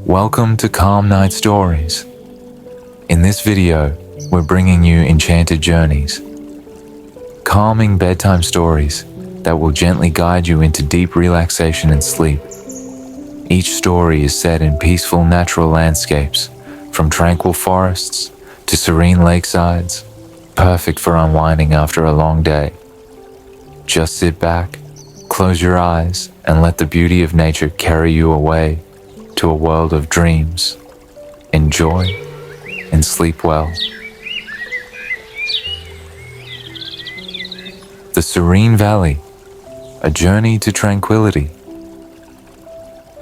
Welcome to Calm Night Stories. In this video, we're bringing you enchanted journeys, calming bedtime stories that will gently guide you into deep relaxation and sleep. Each story is set in peaceful natural landscapes, from tranquil forests to serene lakesides, perfect for unwinding after a long day. Just sit back, close your eyes, and let the beauty of nature carry you away to a world of dreams. Enjoy and sleep well. The Serene Valley, a journey to tranquility.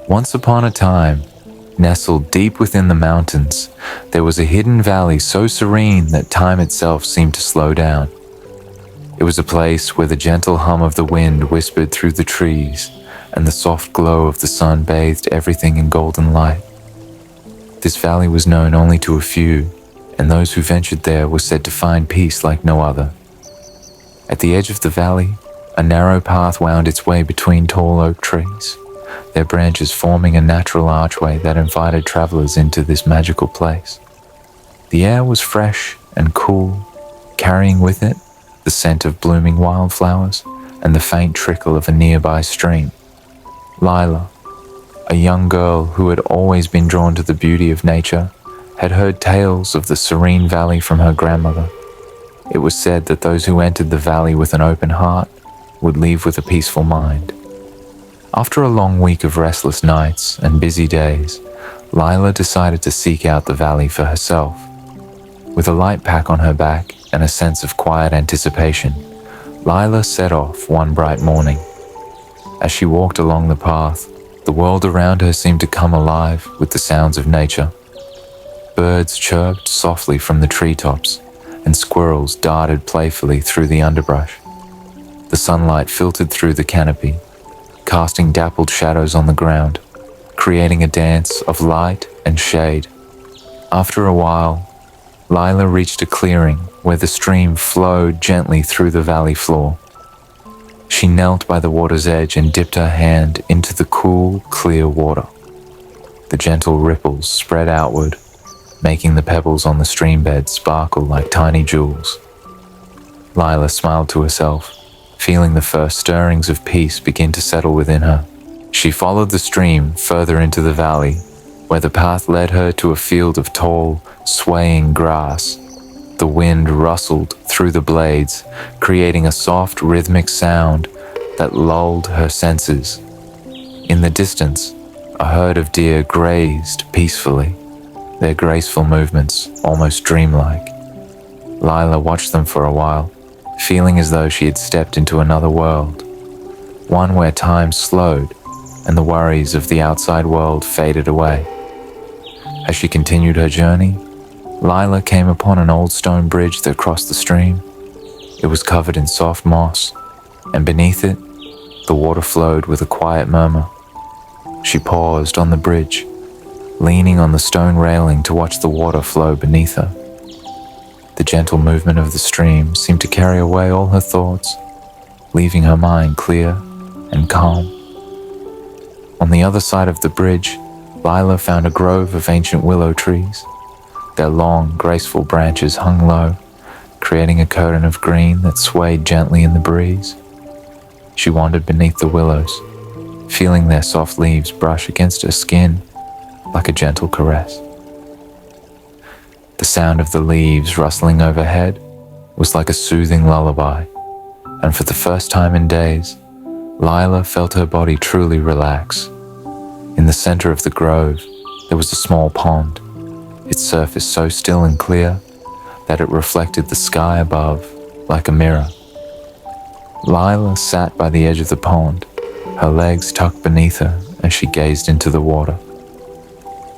Once upon a time, nestled deep within the mountains, there was a hidden valley so serene that time itself seemed to slow down. It was a place where the gentle hum of the wind whispered through the trees, and the soft glow of the sun bathed everything in golden light. This valley was known only to a few, and those who ventured there were said to find peace like no other. At the edge of the valley, a narrow path wound its way between tall oak trees, their branches forming a natural archway that invited travelers into this magical place. The air was fresh and cool, carrying with it the scent of blooming wildflowers and the faint trickle of a nearby stream. Lila, a young girl who had always been drawn to the beauty of nature, had heard tales of the Serene Valley from her grandmother. It was said that those who entered the valley with an open heart would leave with a peaceful mind. After a long week of restless nights and busy days, Lila decided to seek out the valley for herself. With a light pack on her back and a sense of quiet anticipation, Lila set off one bright morning. As she walked along the path, the world around her seemed to come alive with the sounds of nature. Birds chirped softly from the treetops, and squirrels darted playfully through the underbrush. The sunlight filtered through the canopy, casting dappled shadows on the ground, creating a dance of light and shade. After a while, Lila reached a clearing where the stream flowed gently through the valley floor. She knelt by the water's edge and dipped her hand into the cool, clear water. The gentle ripples spread outward, making the pebbles on the stream bed sparkle like tiny jewels. Lila smiled to herself, feeling the first stirrings of peace begin to settle within her. She followed the stream further into the valley, where the path led her to a field of tall, swaying grass. The wind rustled through the blades, creating a soft, rhythmic sound that lulled her senses. In the distance, a herd of deer grazed peacefully, their graceful movements almost dreamlike. Lila watched them for a while, feeling as though she had stepped into another world, one where time slowed and the worries of the outside world faded away. As she continued her journey, Lila came upon an old stone bridge that crossed the stream. It was covered in soft moss, and beneath it, the water flowed with a quiet murmur. She paused on the bridge, leaning on the stone railing to watch the water flow beneath her. The gentle movement of the stream seemed to carry away all her thoughts, leaving her mind clear and calm. On the other side of the bridge, Lila found a grove of ancient willow trees. Their long, graceful branches hung low, creating a curtain of green that swayed gently in the breeze. She wandered beneath the willows, feeling their soft leaves brush against her skin like a gentle caress. The sound of the leaves rustling overhead was like a soothing lullaby, and for the first time in days, Lila felt her body truly relax. In the center of the grove, there was a small pond, its surface so still and clear that it reflected the sky above like a mirror. Lila sat by the edge of the pond, her legs tucked beneath her as she gazed into the water.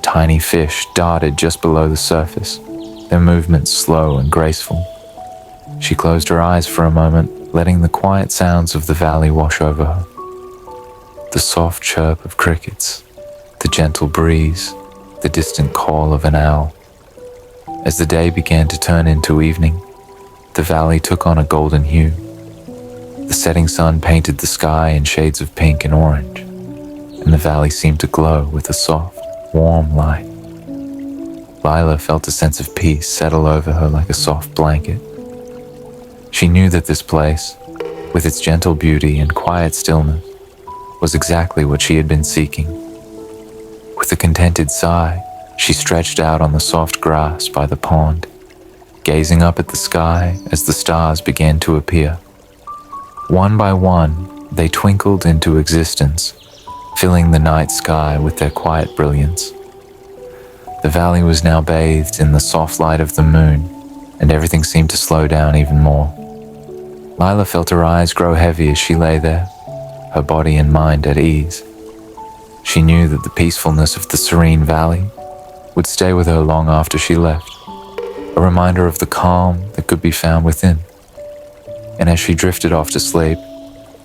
Tiny fish darted just below the surface, their movements slow and graceful. She closed her eyes for a moment, letting the quiet sounds of the valley wash over her. The soft chirp of crickets, the gentle breeze, the distant call of an owl. As the day began to turn into evening, the valley took on a golden hue. The setting sun painted the sky in shades of pink and orange, and and the valley seemed to glow with a soft, warm light. Lila felt a sense of peace settle over her like a soft blanket. She knew that this place, with its gentle beauty and quiet stillness, was exactly what she had been seeking. With a contented sigh, she stretched out on the soft grass by the pond, gazing up at the sky as the stars began to appear. One by one, they twinkled into existence, filling the night sky with their quiet brilliance. The valley was now bathed in the soft light of the moon, and everything seemed to slow down even more. Lila felt her eyes grow heavy as she lay there, her body and mind at ease. She knew that the peacefulness of the Serene Valley would stay with her long after she left, a reminder of the calm that could be found within. And as she drifted off to sleep,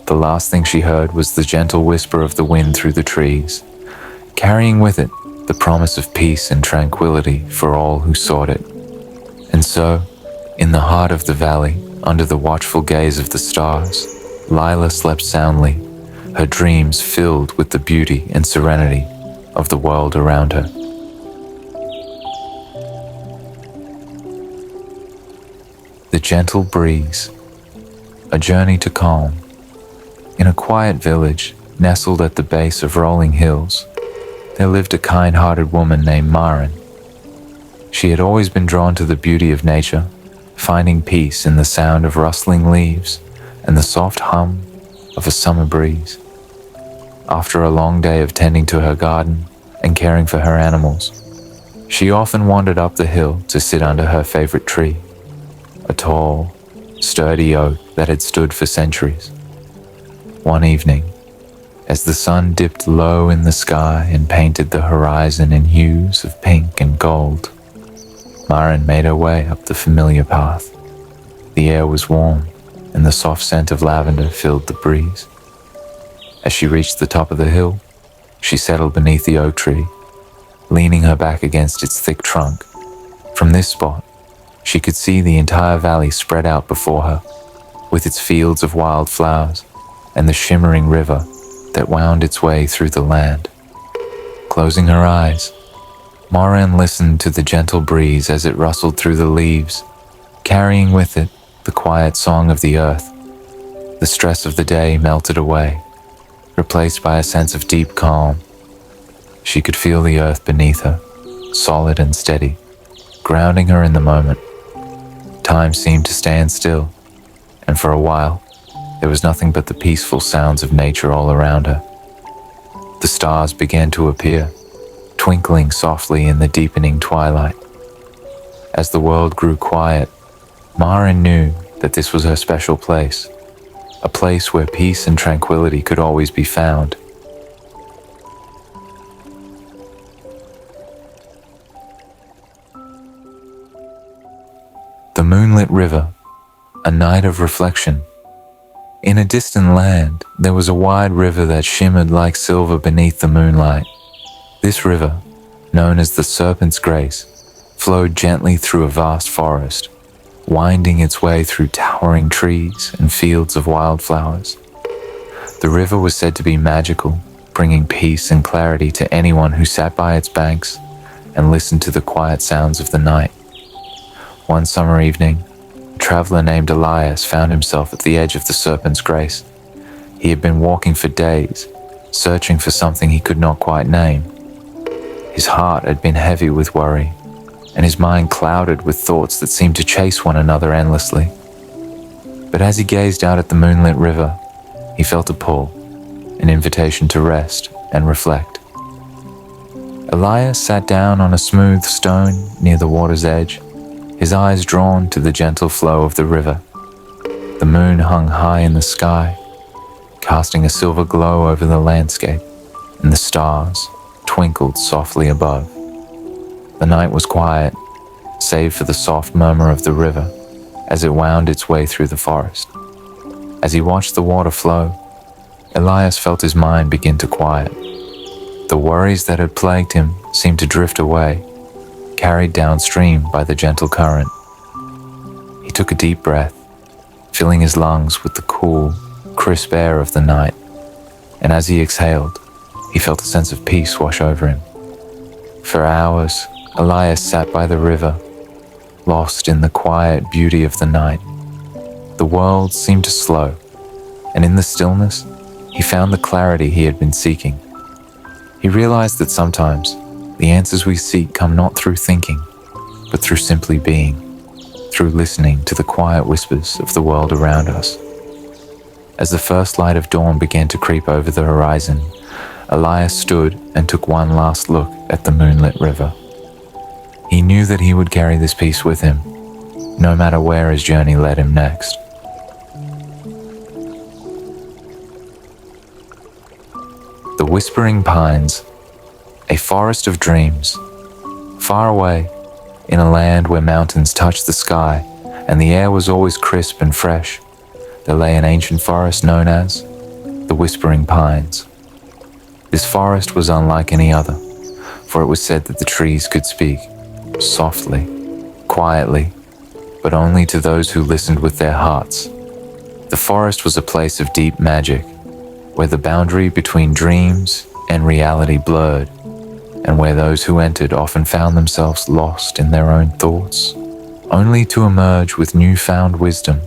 the last thing she heard was the gentle whisper of the wind through the trees, carrying with it the promise of peace and tranquility for all who sought it. And so, in the heart of the valley, under the watchful gaze of the stars, Lila slept soundly, her dreams filled with the beauty and serenity of the world around her. The gentle breeze, a journey to calm. In a quiet village nestled at the base of rolling hills, there lived a kind-hearted woman named Marin. She had always been drawn to the beauty of nature, finding peace in the sound of rustling leaves and the soft hum of a summer breeze. After a long day of tending to her garden and caring for her animals, she often wandered up the hill to sit under her favorite tree, a tall, sturdy oak that had stood for centuries. One evening, as the sun dipped low in the sky and painted the horizon in hues of pink and gold, Marin made her way up the familiar path. The air was warm, and the soft scent of lavender filled the breeze. As she reached the top of the hill, she settled beneath the oak tree, leaning her back against its thick trunk. From this spot, she could see the entire valley spread out before her, with its fields of wildflowers and the shimmering river that wound its way through the land. Closing her eyes, Marin listened to the gentle breeze as it rustled through the leaves, carrying with it the quiet song of the earth. The stress of the day melted away, replaced by a sense of deep calm. She could feel the earth beneath her, solid and steady, grounding her in the moment. Time seemed to stand still, and for a while, there was nothing but the peaceful sounds of nature all around her. The stars began to appear, twinkling softly in the deepening twilight. As the world grew quiet, Marin knew that this was her special place, a place where peace and tranquility could always be found. The Moonlit River, a night of reflection. In a distant land, there was a wide river that shimmered like silver beneath the moonlight. This river, known as the Serpent's Grace, flowed gently through a vast forest, winding its way through towering trees and fields of wildflowers. The river was said to be magical, bringing peace and clarity to anyone who sat by its banks and listened to the quiet sounds of the night. One summer evening, a traveler named Elias found himself at the edge of the Serpent's Grace. He had been walking for days, searching for something he could not quite name. His heart had been heavy with worry, and his mind clouded with thoughts that seemed to chase one another endlessly. But as he gazed out at the moonlit river, he felt a pull, an invitation to rest and reflect. Elias sat down on a smooth stone near the water's edge, his eyes drawn to the gentle flow of the river. The moon hung high in the sky, casting a silver glow over the landscape, and the stars twinkled softly above. The night was quiet, save for the soft murmur of the river as it wound its way through the forest. As he watched the water flow, Elias felt his mind begin to quiet. The worries that had plagued him seemed to drift away, carried downstream by the gentle current. He took a deep breath, filling his lungs with the cool, crisp air of the night, and as he exhaled, He felt a sense of peace wash over him. For hours, Elias sat by the river, lost in the quiet beauty of the night. The world seemed to slow, and in the stillness, he found the clarity he had been seeking. He realized that sometimes the answers we seek come not through thinking, but through simply being, through listening to the quiet whispers of the world around us. As the first light of dawn began to creep over the horizon, Elias stood and took one last look at the Moonlit River. He knew that he would carry this peace with him, no matter where his journey led him next. The Whispering Pines, a forest of dreams. Far away, in a land where mountains touched the sky and the air was always crisp and fresh, there lay an ancient forest known as the Whispering Pines. This forest was unlike any other, for it was said that the trees could speak, softly, quietly, but only to those who listened with their hearts. The forest was a place of deep magic, where the boundary between dreams and reality blurred, and where those who entered often found themselves lost in their own thoughts, only to emerge with newfound wisdom.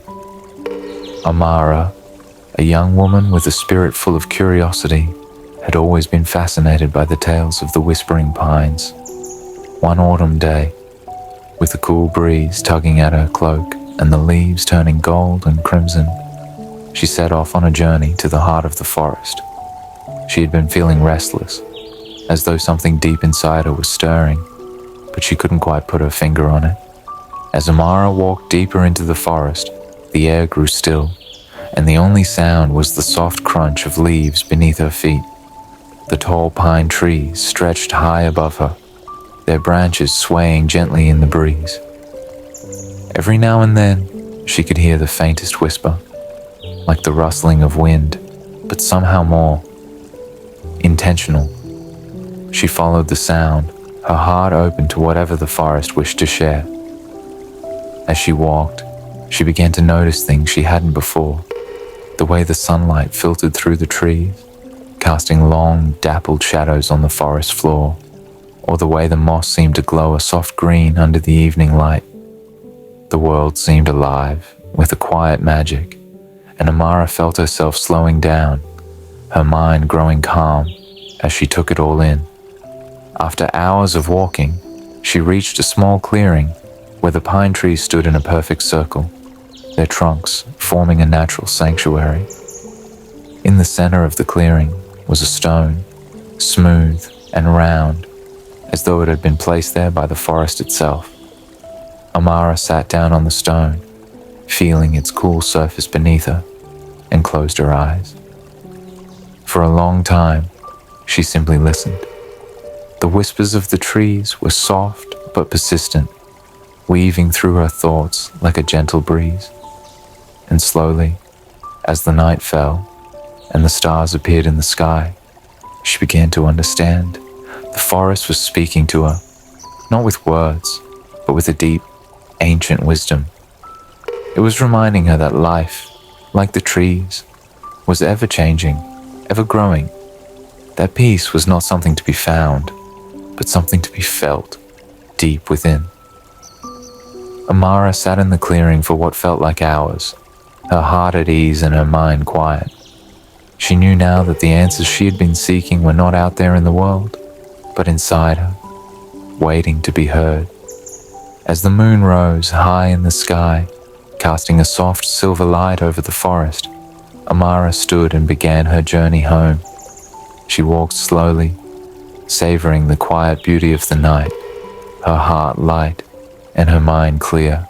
Amara, a young woman with a spirit full of curiosity, had always been fascinated by the tales of the Whispering Pines. One autumn day, with a cool breeze tugging at her cloak and the leaves turning gold and crimson, she set off on a journey to the heart of the forest. She had been feeling restless, as though something deep inside her was stirring, but she couldn't quite put her finger on it. As Amara walked deeper into the forest, the air grew still, and the only sound was the soft crunch of leaves beneath her feet. The tall pine trees stretched high above her, their branches swaying gently in the breeze. Every now and then, she could hear the faintest whisper, like the rustling of wind, but somehow more intentional. She followed the sound, her heart open to whatever the forest wished to share. As she walked, she began to notice things she hadn't before. The way the sunlight filtered through the trees, casting long, dappled shadows on the forest floor, or the way the moss seemed to glow a soft green under the evening light. The world seemed alive, with a quiet magic, and Amara felt herself slowing down, her mind growing calm as she took it all in. After hours of walking, she reached a small clearing where the pine trees stood in a perfect circle, their trunks forming a natural sanctuary. In the center of the clearing was a stone, smooth and round, as though it had been placed there by the forest itself. Amara sat down on the stone, feeling its cool surface beneath her, and closed her eyes. For a long time, she simply listened. The whispers of the trees were soft but persistent, weaving through her thoughts like a gentle breeze. And slowly, as the night fell and the stars appeared in the sky, she began to understand. The forest was speaking to her, not with words, but with a deep, ancient wisdom. It was reminding her that life, like the trees, was ever-changing, ever-growing. That peace was not something to be found, but something to be felt deep within. Amara sat in the clearing for what felt like hours, her heart at ease and her mind quiet. She knew now that the answers she had been seeking were not out there in the world, but inside her, waiting to be heard. As the moon rose high in the sky, casting a soft silver light over the forest, Amara stood and began her journey home. She walked slowly, savoring the quiet beauty of the night, her heart light and her mind clear.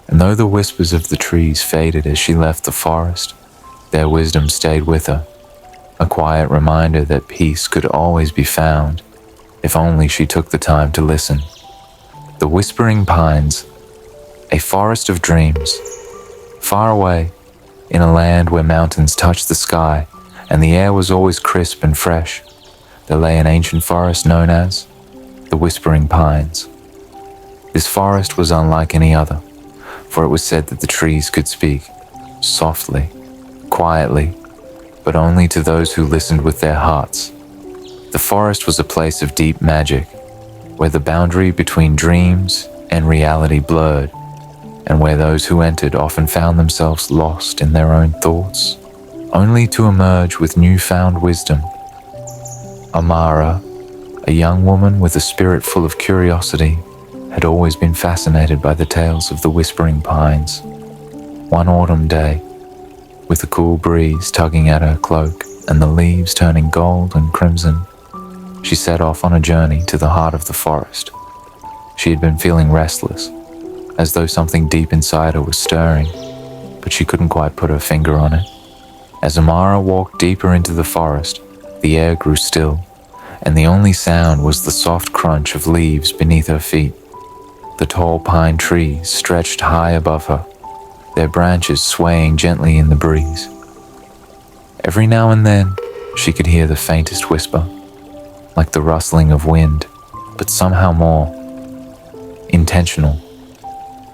And though the whispers of the trees faded as she left the forest, their wisdom stayed with her, a quiet reminder that peace could always be found if only she took the time to listen. The Whispering Pines, a forest of dreams. Far away, in a land where mountains touched the sky and the air was always crisp and fresh, there lay an ancient forest known as the Whispering Pines. This forest was unlike any other, for it was said that the trees could speak, softly, quietly, but only to those who listened with their hearts. The forest was a place of deep magic, where the boundary between dreams and reality blurred, and where those who entered often found themselves lost in their own thoughts, only to emerge with newfound wisdom. Amara, a young woman with a spirit full of curiosity, had always been fascinated by the tales of the whispering pines. One autumn day, with a cool breeze tugging at her cloak and the leaves turning gold and crimson, she set off on a journey to the heart of the forest. She had been feeling restless, as though something deep inside her was stirring, but she couldn't quite put her finger on it. As Amara walked deeper into the forest, the air grew still, and the only sound was the soft crunch of leaves beneath her feet. The tall pine trees stretched high above her, their branches swaying gently in the breeze. Every now and then, she could hear the faintest whisper, like the rustling of wind, but somehow more intentional.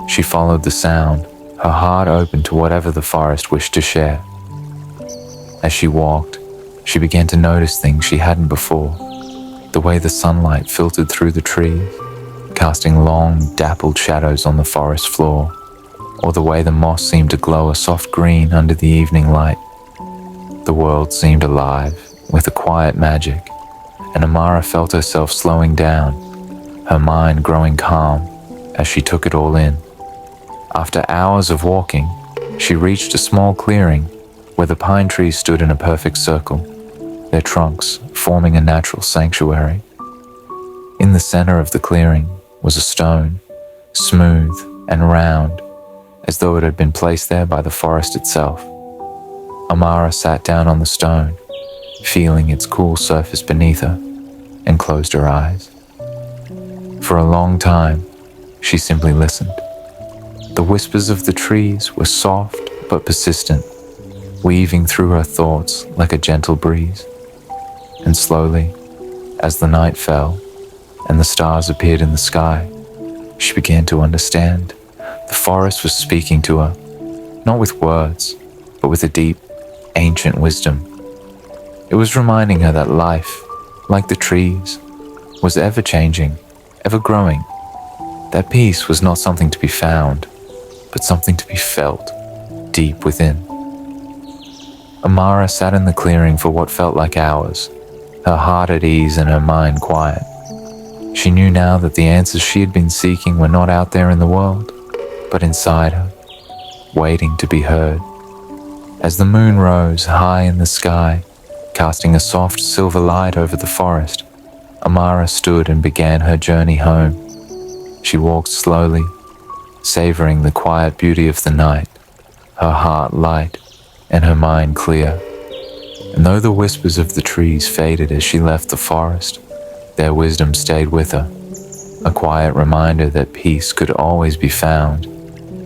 She followed the sound, her heart open to whatever the forest wished to share. As she walked, she began to notice things she hadn't before. The way the sunlight filtered through the trees, casting long, dappled shadows on the forest floor, or the way the moss seemed to glow a soft green under the evening light. The world seemed alive, with a quiet magic, and Amara felt herself slowing down, her mind growing calm as she took it all in. After hours of walking, she reached a small clearing where the pine trees stood in a perfect circle, their trunks forming a natural sanctuary. In the center of the clearing was a stone, smooth and round, as though it had been placed there by the forest itself. Amara sat down on the stone, feeling its cool surface beneath her, and closed her eyes. For a long time, she simply listened. The whispers of the trees were soft but persistent, weaving through her thoughts like a gentle breeze. And slowly, as the night fell and the stars appeared in the sky, she began to understand. The forest was speaking to her, not with words, but with a deep, ancient wisdom. It was reminding her that life, like the trees, was ever-changing, ever-growing. That peace was not something to be found, but something to be felt deep within. Amara sat in the clearing for what felt like hours, her heart at ease and her mind quiet. She knew now that the answers she had been seeking were not out there in the world, but inside her, waiting to be heard. As the moon rose high in the sky, casting a soft silver light over the forest, Amara stood and began her journey home. She walked slowly, savoring the quiet beauty of the night, her heart light and her mind clear. And though the whispers of the trees faded as she left the forest, their wisdom stayed with her, a quiet reminder that peace could always be found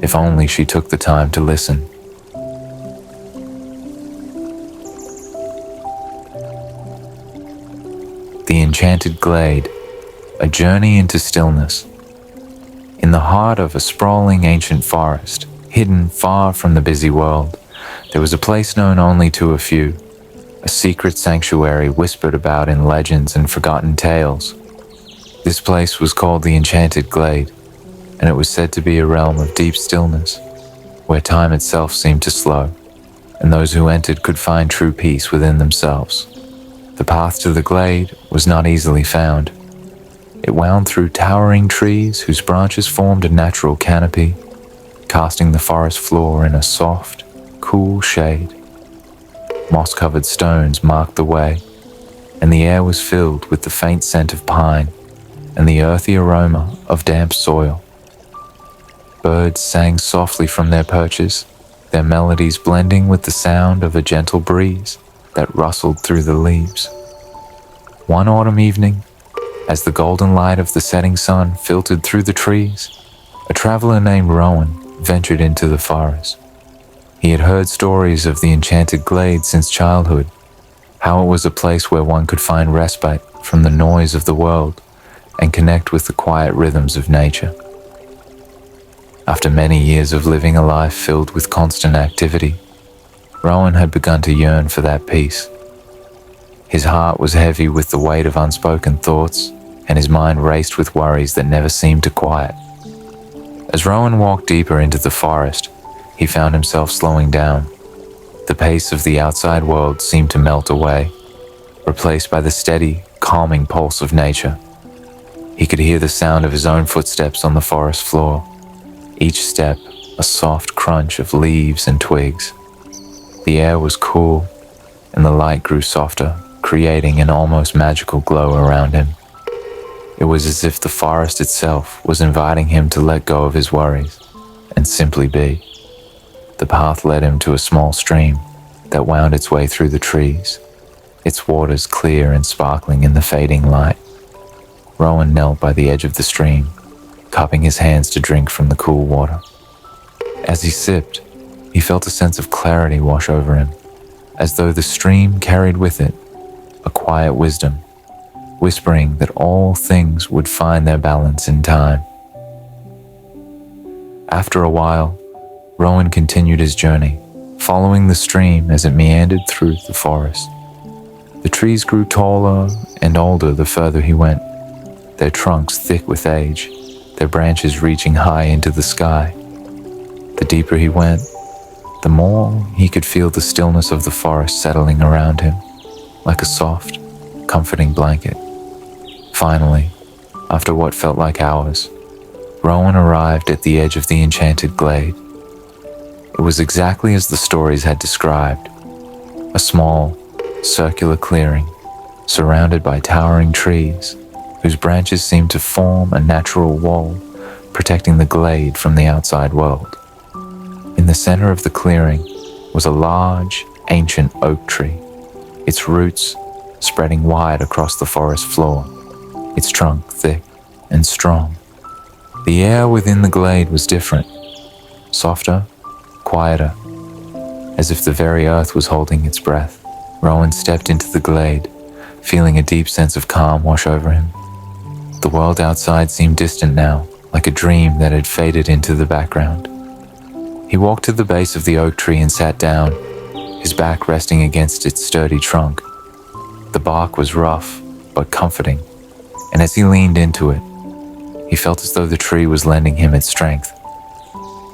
if only she took the time to listen. The Enchanted Glade, a journey into stillness. In the heart of a sprawling ancient forest, hidden far from the busy world, there was a place known only to a few, a secret sanctuary whispered about in legends and forgotten tales. This place was called the Enchanted Glade, and it was said to be a realm of deep stillness, where time itself seemed to slow, and those who entered could find true peace within themselves. The path to the glade was not easily found. It wound through towering trees whose branches formed a natural canopy, casting the forest floor in a soft, cool shade. Moss-covered stones marked the way, and the air was filled with the faint scent of pine and the earthy aroma of damp soil. Birds sang softly from their perches, their melodies blending with the sound of a gentle breeze that rustled through the leaves. One autumn evening, as the golden light of the setting sun filtered through the trees, a traveler named Rowan ventured into the forest. He had heard stories of the Enchanted Glade since childhood, how it was a place where one could find respite from the noise of the world and connect with the quiet rhythms of nature. After many years of living a life filled with constant activity, Rowan had begun to yearn for that peace. His heart was heavy with the weight of unspoken thoughts, and his mind raced with worries that never seemed to quiet. As Rowan walked deeper into the forest, he found himself slowing down. The pace of the outside world seemed to melt away, replaced by the steady, calming pulse of nature. He could hear the sound of his own footsteps on the forest floor, each step a soft crunch of leaves and twigs. The air was cool, and the light grew softer, creating an almost magical glow around him. It was as if the forest itself was inviting him to let go of his worries and simply be. The path led him to a small stream that wound its way through the trees, its waters clear and sparkling in the fading light. Rowan knelt by the edge of the stream, cupping his hands to drink from the cool water. As he sipped, he felt a sense of clarity wash over him, as though the stream carried with it a quiet wisdom, whispering that all things would find their balance in time. After a while, Rowan continued his journey, following the stream as it meandered through the forest. The trees grew taller and older the further he went, their trunks thick with age, their branches reaching high into the sky. The deeper he went, the more he could feel the stillness of the forest settling around him, like a soft, comforting blanket. Finally, after what felt like hours, Rowan arrived at the edge of the Enchanted Glade. It was exactly as the stories had described, a small, circular clearing, surrounded by towering trees, whose branches seemed to form a natural wall, protecting the glade from the outside world. In the center of the clearing was a large, ancient oak tree, its roots spreading wide across the forest floor, its trunk thick and strong. The air within the glade was different, softer, quieter, as if the very earth was holding its breath. Rowan stepped into the glade, feeling a deep sense of calm wash over him. The world outside seemed distant now, like a dream that had faded into the background. He walked to the base of the oak tree and sat down, his back resting against its sturdy trunk. The bark was rough, but comforting, and as he leaned into it, he felt as though the tree was lending him its strength.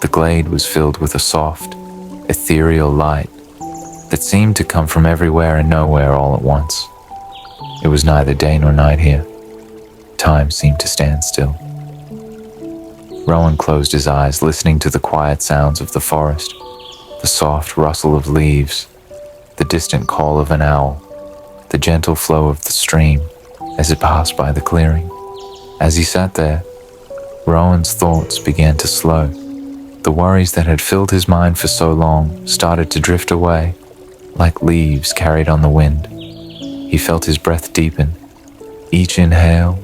The glade was filled with a soft, ethereal light that seemed to come from everywhere and nowhere all at once. It was neither day nor night here. Time seemed to stand still. Rowan closed his eyes, listening to the quiet sounds of the forest, the soft rustle of leaves, the distant call of an owl, the gentle flow of the stream as it passed by the clearing. As he sat there, Rowan's thoughts began to slow. The worries that had filled his mind for so long started to drift away, like leaves carried on the wind. He felt his breath deepen, each inhale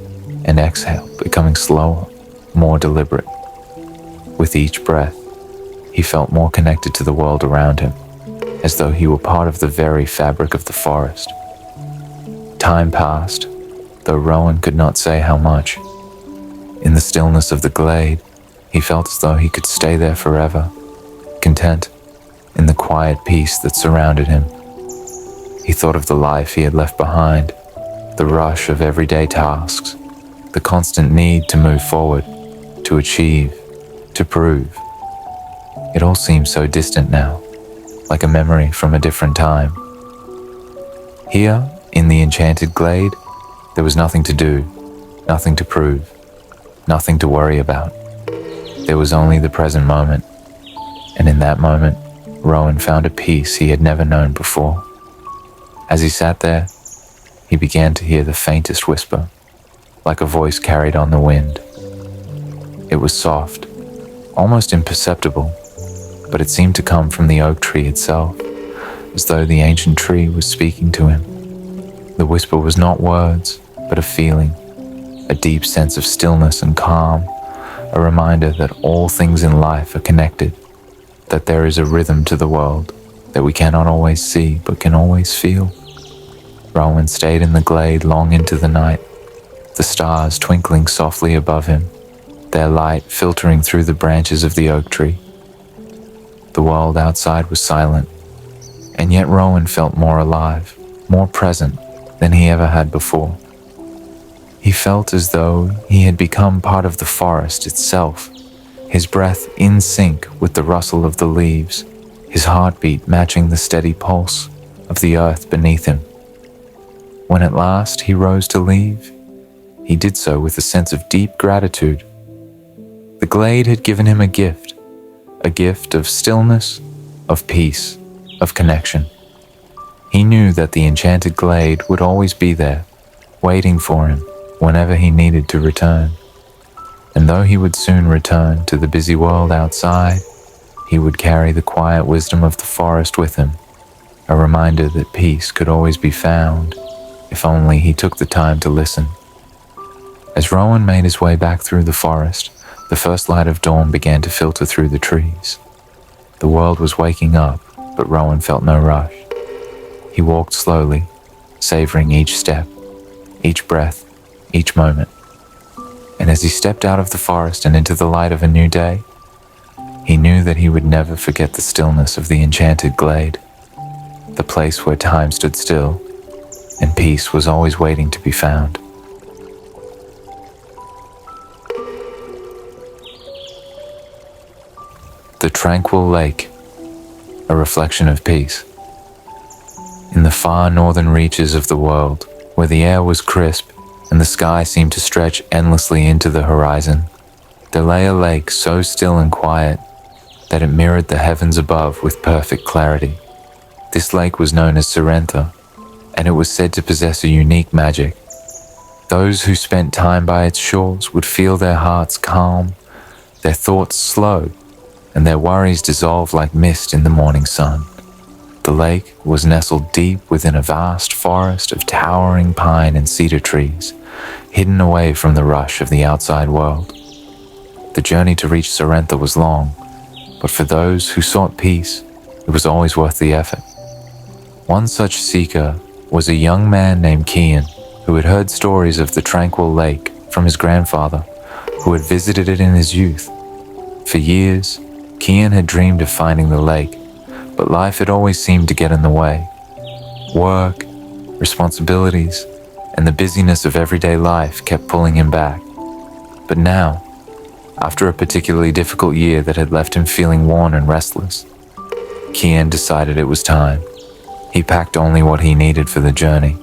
and exhale becoming slower, more deliberate. With each breath, he felt more connected to the world around him, as though he were part of the very fabric of the forest. Time passed, though Rowan could not say how much. In the stillness of the glade, he felt as though he could stay there forever, content in the quiet peace that surrounded him. He thought of the life he had left behind, the rush of everyday tasks, the constant need to move forward, to achieve, to prove. It all seemed so distant now, like a memory from a different time. Here, in the Enchanted Glade, there was nothing to do, nothing to prove, nothing to worry about. There was only the present moment, and in that moment, Rowan found a peace he had never known before. As he sat there, he began to hear the faintest whisper, like a voice carried on the wind. It was soft, almost imperceptible, but it seemed to come from the oak tree itself, as though the ancient tree was speaking to him. The whisper was not words, but a feeling, a deep sense of stillness and calm, a reminder that all things in life are connected, that there is a rhythm to the world that we cannot always see but can always feel. Rowan stayed in the glade long into the night, the stars twinkling softly above him, their light filtering through the branches of the oak tree. The world outside was silent, and yet Rowan felt more alive, more present, than he ever had before. He felt as though he had become part of the forest itself, his breath in sync with the rustle of the leaves, his heartbeat matching the steady pulse of the earth beneath him. When at last he rose to leave, he did so with a sense of deep gratitude. The glade had given him a gift of stillness, of peace, of connection. He knew that the Enchanted Glade would always be there, waiting for him whenever he needed to return. And though he would soon return to the busy world outside, he would carry the quiet wisdom of the forest with him, a reminder that peace could always be found if only he took the time to listen. As Rowan made his way back through the forest, the first light of dawn began to filter through the trees. The world was waking up, but Rowan felt no rush. He walked slowly, savoring each step, each breath, each moment. And as he stepped out of the forest and into the light of a new day, he knew that he would never forget the stillness of the Enchanted Glade, the place where time stood still and peace was always waiting to be found. The Tranquil Lake, a reflection of peace. In the far northern reaches of the world, where the air was crisp and the sky seemed to stretch endlessly into the horizon, there lay a lake so still and quiet that it mirrored the heavens above with perfect clarity. This lake was known as Serene, and it was said to possess a unique magic. Those who spent time by its shores would feel their hearts calm, their thoughts slow, and their worries dissolve like mist in the morning sun. The lake was nestled deep within a vast forest of towering pine and cedar trees, hidden away from the rush of the outside world. The journey to reach Serene was long, but for those who sought peace, it was always worth the effort. One such seeker was a young man named Kian, who had heard stories of the Tranquil Lake from his grandfather, who had visited it in his youth. For years, Kian had dreamed of finding the lake, but life had always seemed to get in the way. Work, responsibilities, and the busyness of everyday life kept pulling him back. But now, after a particularly difficult year that had left him feeling worn and restless, Kian decided it was time. He packed only what he needed for the journey,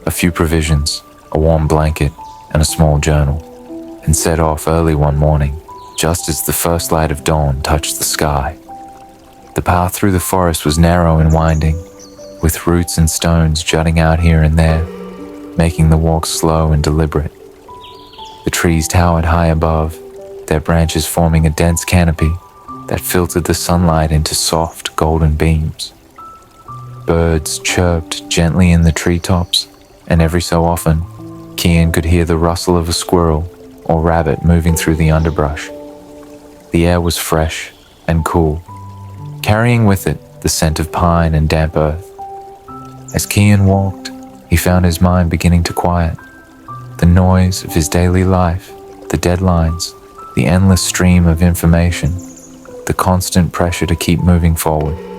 a few provisions, a warm blanket, and a small journal, and set off early one morning, just as the first light of dawn touched the sky. The path through the forest was narrow and winding, with roots and stones jutting out here and there, making the walk slow and deliberate. The trees towered high above, their branches forming a dense canopy that filtered the sunlight into soft, golden beams. Birds chirped gently in the treetops, and every so often, Kian could hear the rustle of a squirrel or rabbit moving through the underbrush. The air was fresh and cool, carrying with it the scent of pine and damp earth. As Kian walked, he found his mind beginning to quiet. The noise of his daily life, the deadlines, the endless stream of information, the constant pressure to keep moving forward,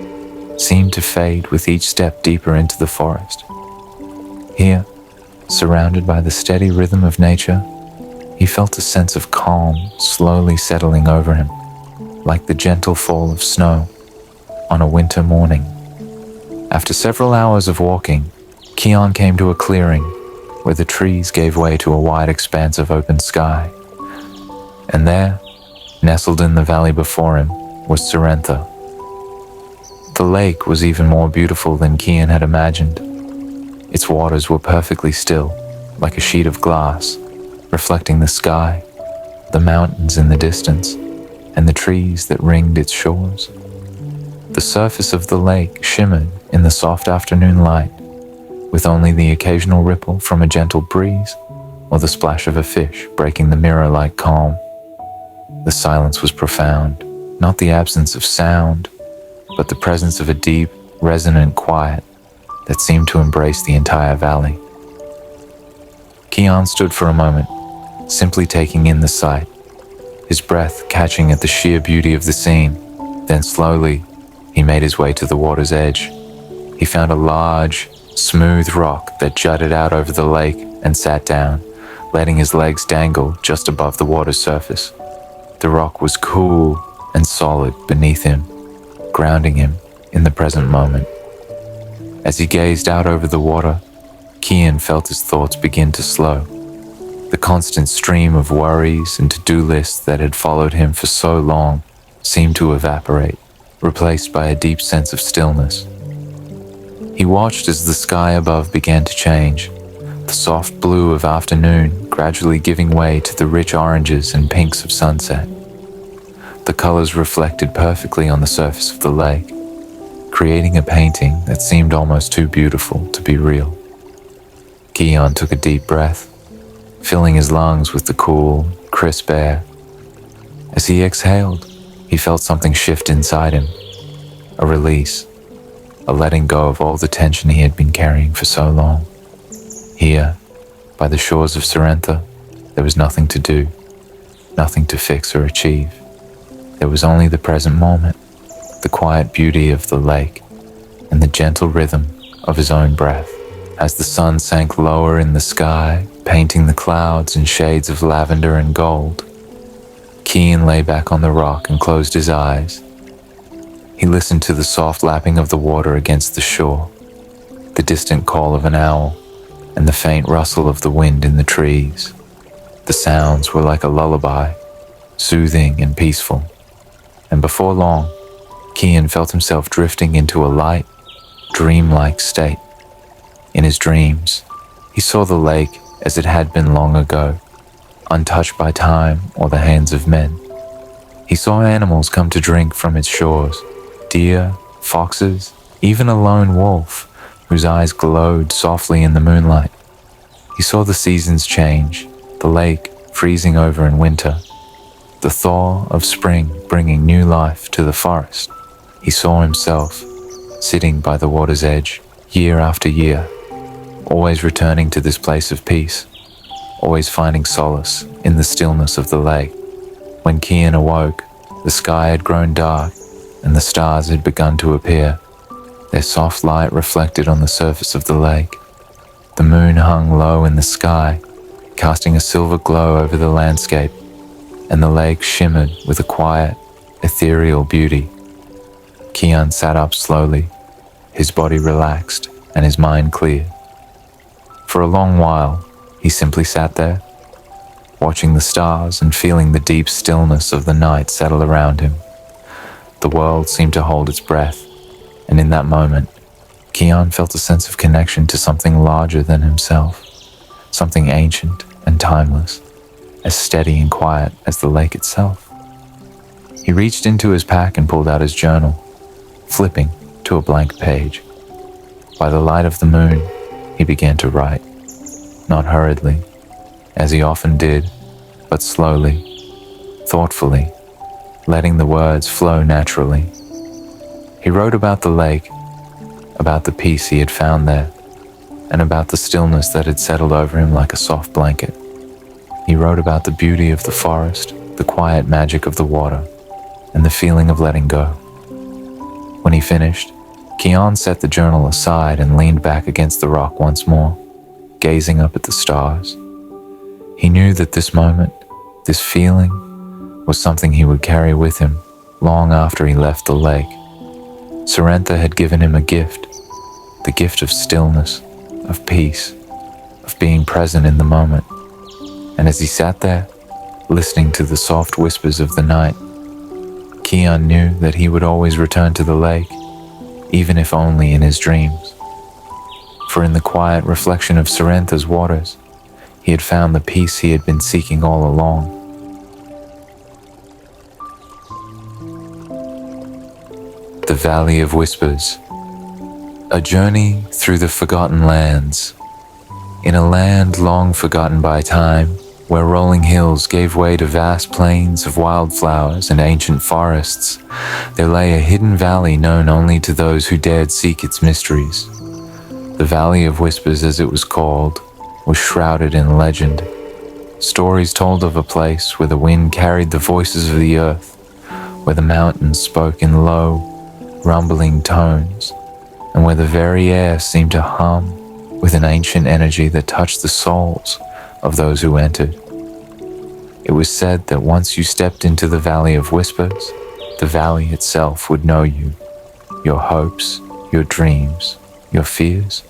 seemed to fade with each step deeper into the forest. Here, surrounded by the steady rhythm of nature, he felt a sense of calm slowly settling over him, like the gentle fall of snow on a winter morning. After several hours of walking, Kian came to a clearing where the trees gave way to a wide expanse of open sky. And there, nestled in the valley before him, was Serene. The lake was even more beautiful than Kian had imagined. Its waters were perfectly still, like a sheet of glass, reflecting the sky, the mountains in the distance, and the trees that ringed its shores. The surface of the lake shimmered in the soft afternoon light, with only the occasional ripple from a gentle breeze or the splash of a fish breaking the mirror-like calm. The silence was profound, not the absence of sound, but the presence of a deep, resonant quiet that seemed to embrace the entire valley. Kian stood for a moment, simply taking in the sight, his breath catching at the sheer beauty of the scene. Then slowly, he made his way to the water's edge. He found a large, smooth rock that jutted out over the lake and sat down, letting his legs dangle just above the water's surface. The rock was cool and solid beneath him, grounding him in the present moment. As he gazed out over the water, Kian felt his thoughts begin to slow. The constant stream of worries and to-do lists that had followed him for so long seemed to evaporate, replaced by a deep sense of stillness. He watched as the sky above began to change, the soft blue of afternoon gradually giving way to the rich oranges and pinks of sunset. The colors reflected perfectly on the surface of the lake, creating a painting that seemed almost too beautiful to be real. Kian took a deep breath, filling his lungs with the cool, crisp air. As he exhaled, he felt something shift inside him, a release, a letting go of all the tension he had been carrying for so long. Here, by the shores of Sorrento, there was nothing to do, nothing to fix or achieve. There was only the present moment, the quiet beauty of the lake, and the gentle rhythm of his own breath. As the sun sank lower in the sky, painting the clouds in shades of lavender and gold, Kian lay back on the rock and closed his eyes. He listened to the soft lapping of the water against the shore, the distant call of an owl, and the faint rustle of the wind in the trees. The sounds were like a lullaby, soothing and peaceful. And before long, Kian felt himself drifting into a light, dreamlike state. In his dreams, he saw the lake as it had been long ago, untouched by time or the hands of men. He saw animals come to drink from its shores, deer, foxes, even a lone wolf whose eyes glowed softly in the moonlight. He saw the seasons change, the lake freezing over in winter, the thaw of spring bringing new life to the forest. He saw himself sitting by the water's edge year after year, always returning to this place of peace, always finding solace in the stillness of the lake. When Kian awoke, the sky had grown dark and the stars had begun to appear, their soft light reflected on the surface of the lake. The moon hung low in the sky, casting a silver glow over the landscape, and the lake shimmered with a quiet, ethereal beauty. Kian sat up slowly, his body relaxed and his mind clear. For a long while, he simply sat there, watching the stars and feeling the deep stillness of the night settle around him. The world seemed to hold its breath, and in that moment, Kian felt a sense of connection to something larger than himself, something ancient and timeless, as steady and quiet as the lake itself. He reached into his pack and pulled out his journal, flipping to a blank page. By the light of the moon, he began to write, not hurriedly, as he often did, but slowly, thoughtfully, letting the words flow naturally. He wrote about the lake, about the peace he had found there, and about the stillness that had settled over him like a soft blanket. He wrote about the beauty of the forest, the quiet magic of the water, and the feeling of letting go. When he finished, Kian set the journal aside and leaned back against the rock once more, gazing up at the stars. He knew that this moment, this feeling, was something he would carry with him long after he left the lake. Sorrento had given him a gift, the gift of stillness, of peace, of being present in the moment. And as he sat there, listening to the soft whispers of the night, Kian knew that he would always return to the lake, even if only in his dreams. For in the quiet reflection of Sorrento's waters, he had found the peace he had been seeking all along. The Valley of Whispers. A journey through the forgotten lands. In a land long forgotten by time, where rolling hills gave way to vast plains of wildflowers and ancient forests, there lay a hidden valley known only to those who dared seek its mysteries. The Valley of Whispers, as it was called, was shrouded in legend. Stories told of a place where the wind carried the voices of the earth, where the mountains spoke in low, rumbling tones, and where the very air seemed to hum with an ancient energy that touched the souls of those who entered. It was said that once you stepped into the Valley of Whispers, the valley itself would know you, your hopes, your dreams, your fears.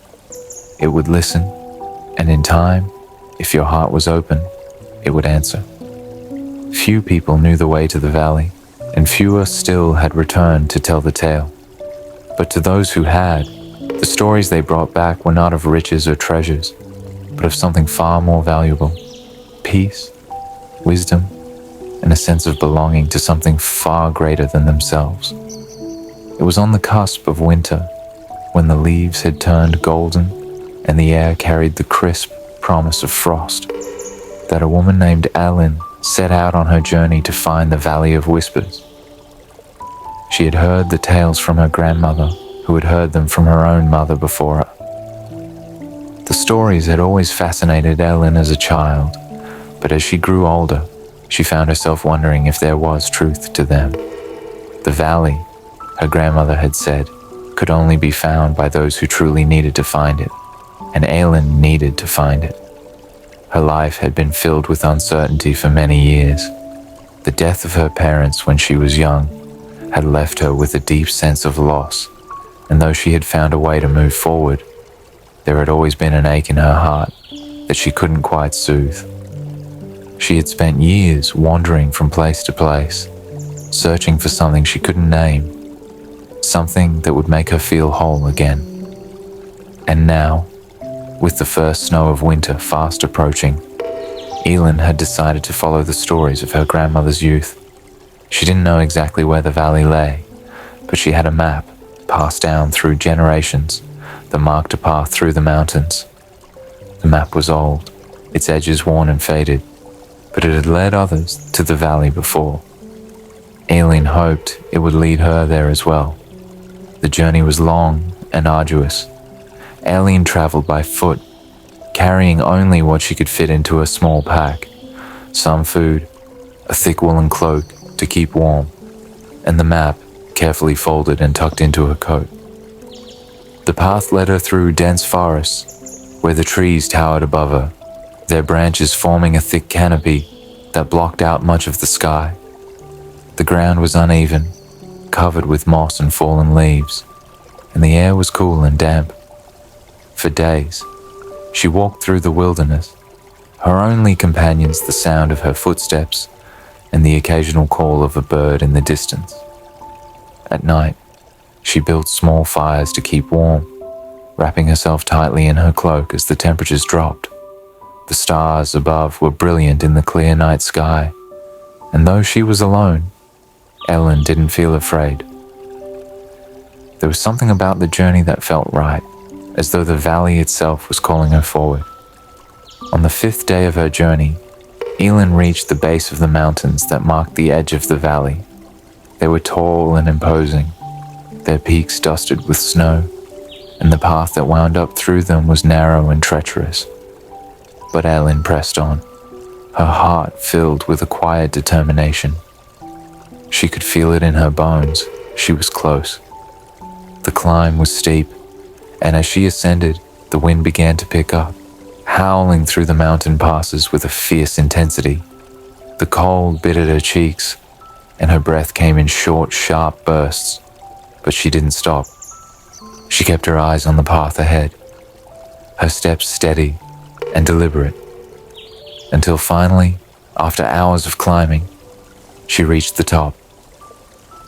It would listen, and in time, if your heart was open, it would answer. Few people knew the way to the valley, and fewer still had returned to tell the tale. But to those who had, the stories they brought back were not of riches or treasures, but of something far more valuable: peace, wisdom, and a sense of belonging to something far greater than themselves. It was on the cusp of winter, when the leaves had turned golden and the air carried the crisp promise of frost, that a woman named Ellen set out on her journey to find the Valley of Whispers. She had heard the tales from her grandmother, who had heard them from her own mother before her. The stories had always fascinated Ellen as a child, but as she grew older, she found herself wondering if there was truth to them. The valley, her grandmother had said, could only be found by those who truly needed to find it, and Ellen needed to find it. Her life had been filled with uncertainty for many years. The death of her parents when she was young had left her with a deep sense of loss, and though she had found a way to move forward, there had always been an ache in her heart that she couldn't quite soothe. She had spent years wandering from place to place, searching for something she couldn't name, something that would make her feel whole again. And now, with the first snow of winter fast approaching, Ellen had decided to follow the stories of her grandmother's youth. She didn't know exactly where the valley lay, but she had a map passed down through generations that marked a path through the mountains. The map was old, its edges worn and faded, but it had led others to the valley before. Ellen hoped it would lead her there as well. The journey was long and arduous. Ellen traveled by foot, carrying only what she could fit into a small pack: some food, a thick woolen cloak to keep warm, and the map carefully folded and tucked into her coat. The path led her through dense forests, where the trees towered above her, their branches forming a thick canopy that blocked out much of the sky. The ground was uneven, covered with moss and fallen leaves, and the air was cool and damp. For days, she walked through the wilderness, her only companions the sound of her footsteps and the occasional call of a bird in the distance. At night, she built small fires to keep warm, wrapping herself tightly in her cloak as the temperatures dropped. The stars above were brilliant in the clear night sky, and though she was alone, Ellen didn't feel afraid. There was something about the journey that felt right, as though the valley itself was calling her forward. On the 5th day of her journey, Ellen reached the base of the mountains that marked the edge of the valley. They were tall and imposing, their peaks dusted with snow, and the path that wound up through them was narrow and treacherous. But Ellen pressed on, her heart filled with a quiet determination. She could feel it in her bones. She was close. The climb was steep, and as she ascended, the wind began to pick up, howling through the mountain passes with a fierce intensity. The cold bit at her cheeks, and her breath came in short, sharp bursts, but she didn't stop. She kept her eyes on the path ahead, her steps steady and deliberate, until finally, after hours of climbing, she reached the top.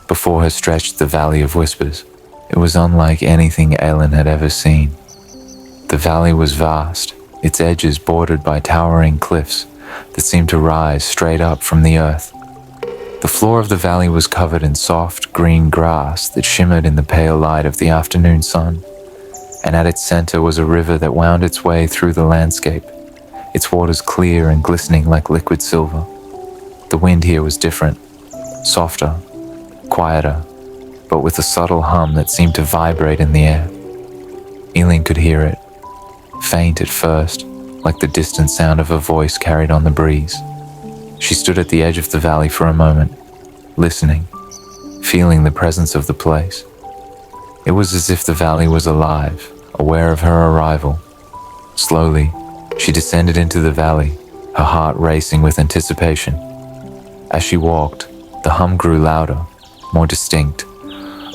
Before her stretched the Valley of Whispers. It was unlike anything Ellen had ever seen. The valley was vast, its edges bordered by towering cliffs that seemed to rise straight up from the earth. The floor of the valley was covered in soft green grass that shimmered in the pale light of the afternoon sun, and at its center was a river that wound its way through the landscape, its waters clear and glistening like liquid silver. The wind here was different, softer, quieter, but with a subtle hum that seemed to vibrate in the air. Ellen could hear it, faint at first, like the distant sound of a voice carried on the breeze. She stood at the edge of the valley for a moment, listening, feeling the presence of the place. It was as if the valley was alive, aware of her arrival. Slowly, she descended into the valley, her heart racing with anticipation. As she walked, the hum grew louder, more distinct,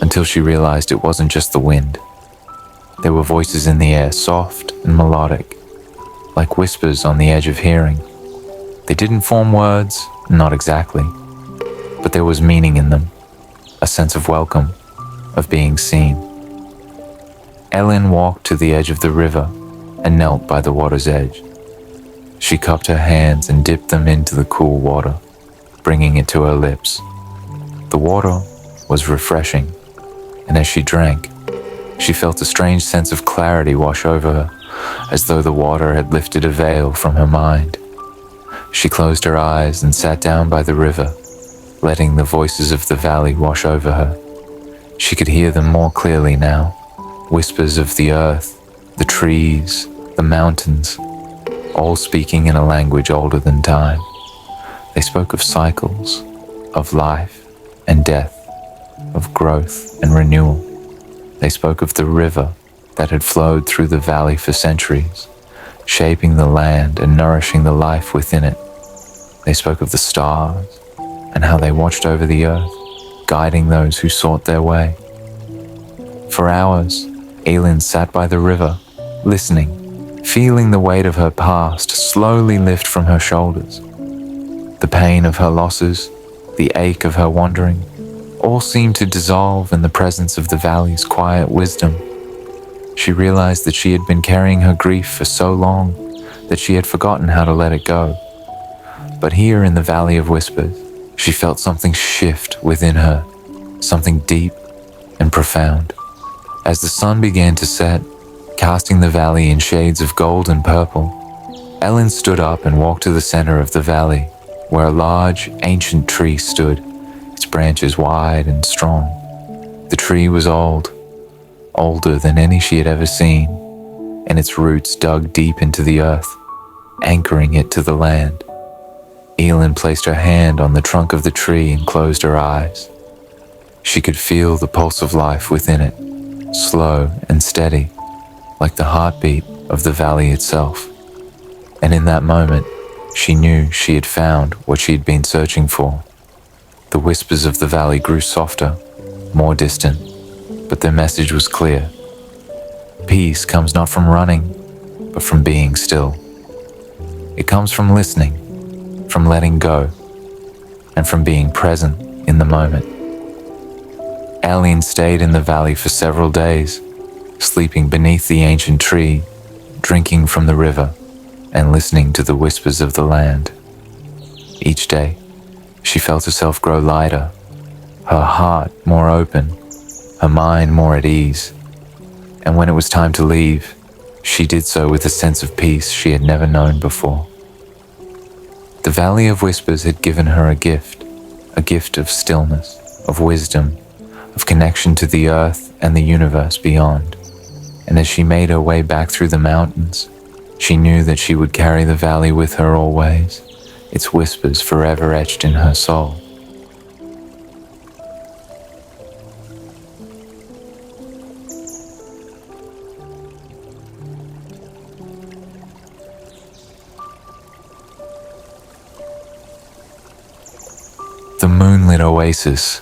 until she realized it wasn't just the wind. There were voices in the air, soft and melodic, like whispers on the edge of hearing. They didn't form words, not exactly, but there was meaning in them, a sense of welcome, of being seen. Ellen walked to the edge of the river and knelt by the water's edge. She cupped her hands and dipped them into the cool water, bringing it to her lips. The water was refreshing, and as she drank, she felt a strange sense of clarity wash over her, as though the water had lifted a veil from her mind. She closed her eyes and sat down by the river, letting the voices of the valley wash over her. She could hear them more clearly now, whispers of the earth, the trees, the mountains, all speaking in a language older than time. They spoke of cycles, of life and death, of growth and renewal. They spoke of the river that had flowed through the valley for centuries, shaping the land and nourishing the life within it. They spoke of the stars and how they watched over the earth, guiding those who sought their way. For hours, Aileen sat by the river, listening, feeling the weight of her past slowly lift from her shoulders. The pain of her losses, the ache of her wandering, all seemed to dissolve in the presence of the valley's quiet wisdom. She realized that she had been carrying her grief for so long that she had forgotten how to let it go. But here in the Valley of Whispers, she felt something shift within her, something deep and profound. As the sun began to set, casting the valley in shades of gold and purple, Ellen stood up and walked to the center of the valley, where a large, ancient tree stood, its branches wide and strong. The tree was old, older than any she had ever seen, and its roots dug deep into the earth, anchoring it to the land. Elin placed her hand on the trunk of the tree and closed her eyes. She could feel the pulse of life within it, slow and steady, like the heartbeat of the valley itself. And in that moment, she knew she had found what she had been searching for. The whispers of the valley grew softer, more distant, but their message was clear. Peace comes not from running, but from being still. It comes from listening, from letting go, and from being present in the moment. Aileen stayed in the valley for several days, sleeping beneath the ancient tree, drinking from the river, and listening to the whispers of the land. Each day, she felt herself grow lighter, her heart more open, her mind more at ease. And when it was time to leave, she did so with a sense of peace she had never known before. The Valley of Whispers had given her a gift of stillness, of wisdom, of connection to the earth and the universe beyond. And as she made her way back through the mountains, she knew that she would carry the valley with her always, its whispers forever etched in her soul. The Moonlit Oasis,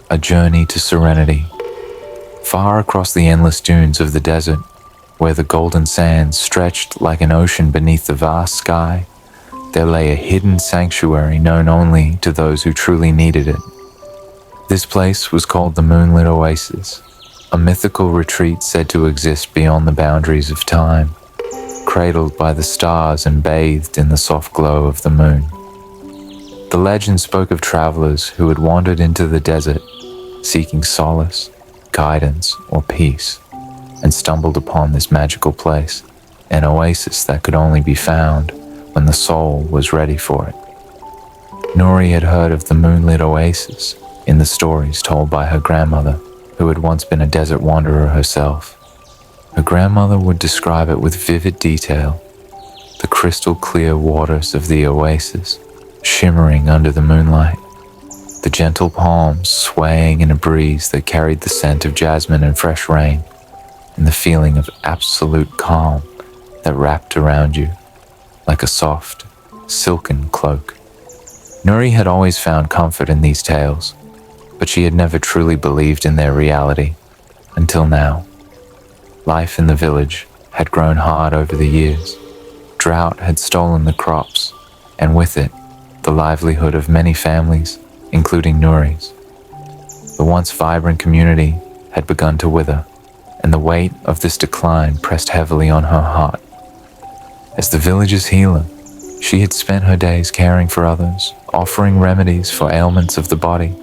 a journey to serenity. Far across the endless dunes of the desert, where the golden sands stretched like an ocean beneath the vast sky, there lay a hidden sanctuary known only to those who truly needed it. This place was called the Moonlit Oasis, a mythical retreat said to exist beyond the boundaries of time, cradled by the stars and bathed in the soft glow of the moon. The legend spoke of travelers who had wandered into the desert, seeking solace, guidance, or peace, and stumbled upon this magical place, an oasis that could only be found when the soul was ready for it. Nori had heard of the Moonlit Oasis in the stories told by her grandmother, who had once been a desert wanderer herself. Her grandmother would describe it with vivid detail, the crystal clear waters of the oasis, shimmering under the moonlight, the gentle palms swaying in a breeze that carried the scent of jasmine and fresh rain, and the feeling of absolute calm that wrapped around you like a soft, silken cloak. Nuri had always found comfort in these tales, but she had never truly believed in their reality until now. Life in the village had grown hard over the years. Drought had stolen the crops, and with it, the livelihood of many families, including Nuri's. The once vibrant community had begun to wither, and the weight of this decline pressed heavily on her heart. As the village's healer, she had spent her days caring for others, offering remedies for ailments of the body,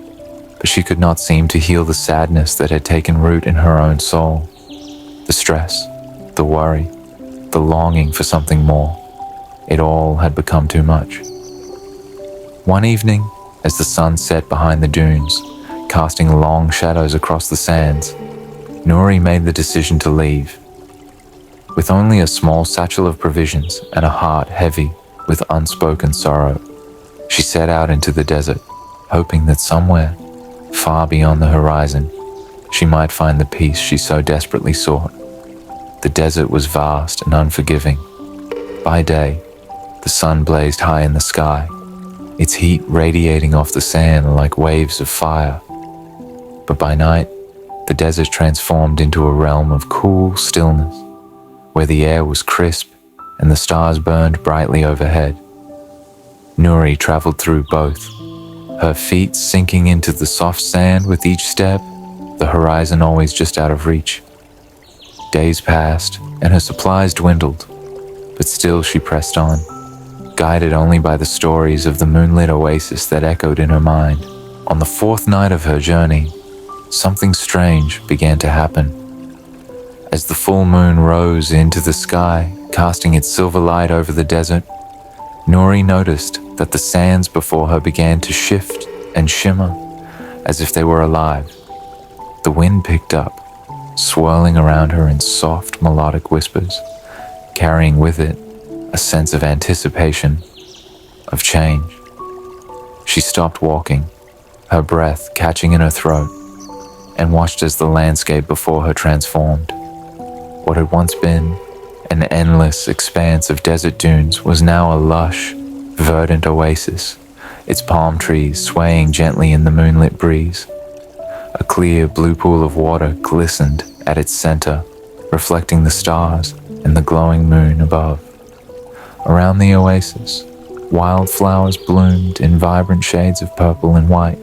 but she could not seem to heal the sadness that had taken root in her own soul. The stress, the worry, the longing for something more, it all had become too much. One evening, as the sun set behind the dunes, casting long shadows across the sands, Nuri made the decision to leave. With only a small satchel of provisions and a heart heavy with unspoken sorrow, she set out into the desert, hoping that somewhere, far beyond the horizon, she might find the peace she so desperately sought. The desert was vast and unforgiving. By day, the sun blazed high in the sky, its heat radiating off the sand like waves of fire. But by night, the desert transformed into a realm of cool stillness, where the air was crisp and the stars burned brightly overhead. Nuri traveled through both, her feet sinking into the soft sand with each step, the horizon always just out of reach. Days passed, and her supplies dwindled, but still she pressed on, guided only by the stories of the Moonlit Oasis that echoed in her mind. On the fourth night of her journey, something strange began to happen. As the full moon rose into the sky, casting its silver light over the desert, Nuri noticed that the sands before her began to shift and shimmer as if they were alive. The wind picked up, swirling around her in soft melodic whispers, carrying with it a sense of anticipation, of change. She stopped walking, her breath catching in her throat, and watched as the landscape before her transformed. What had once been an endless expanse of desert dunes was now a lush, verdant oasis, its palm trees swaying gently in the moonlit breeze. A clear blue pool of water glistened at its center, reflecting the stars and the glowing moon above. Around the oasis, wildflowers bloomed in vibrant shades of purple and white,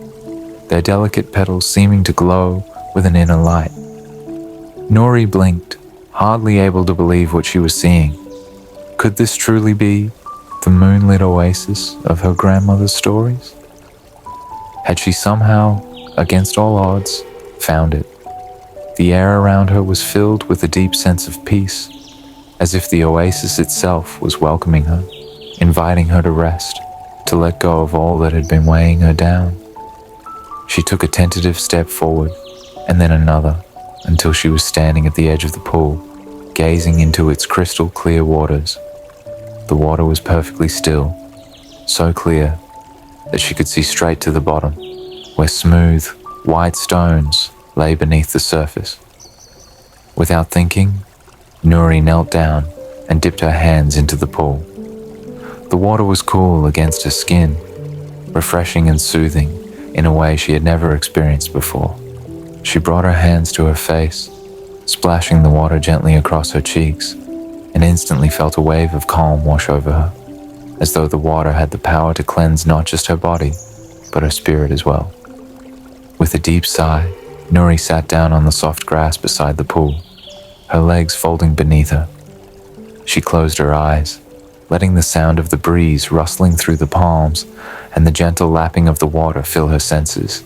their delicate petals seeming to glow with an inner light. Nuri blinked, hardly able to believe what she was seeing. Could this truly be the moonlit oasis of her grandmother's stories? Had she somehow, against all odds, found it? The air around her was filled with a deep sense of peace, as if the oasis itself was welcoming her, inviting her to rest, to let go of all that had been weighing her down. She took a tentative step forward, and then another, until she was standing at the edge of the pool, gazing into its crystal clear waters. The water was perfectly still, so clear that she could see straight to the bottom, where smooth, white stones lay beneath the surface. Without thinking, Nuri knelt down and dipped her hands into the pool. The water was cool against her skin, refreshing and soothing in a way she had never experienced before. She brought her hands to her face, splashing the water gently across her cheeks, and instantly felt a wave of calm wash over her, as though the water had the power to cleanse not just her body, but her spirit as well. With a deep sigh, Nuri sat down on the soft grass beside the pool, her legs folding beneath her. She closed her eyes, letting the sound of the breeze rustling through the palms and the gentle lapping of the water fill her senses.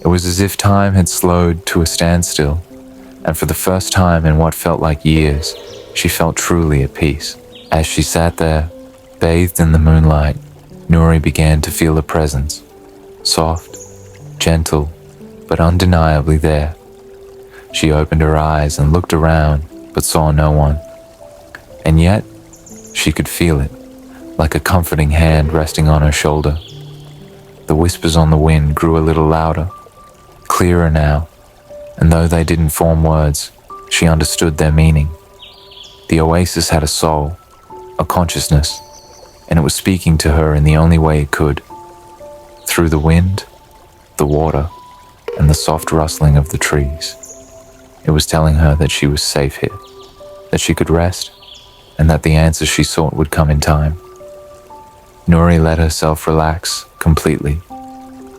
It was as if time had slowed to a standstill, and for the first time in what felt like years, she felt truly at peace. As she sat there, bathed in the moonlight, Nuri began to feel a presence, soft, gentle, but undeniably there. She opened her eyes and looked around, but saw no one. And yet, she could feel it, like a comforting hand resting on her shoulder. The whispers on the wind grew a little louder, clearer now, and though they didn't form words, she understood their meaning. The oasis had a soul, a consciousness, and it was speaking to her in the only way it could, through the wind, the water, and the soft rustling of the trees. It was telling her that she was safe here, that she could rest, and that the answers she sought would come in time. Nuri let herself relax completely,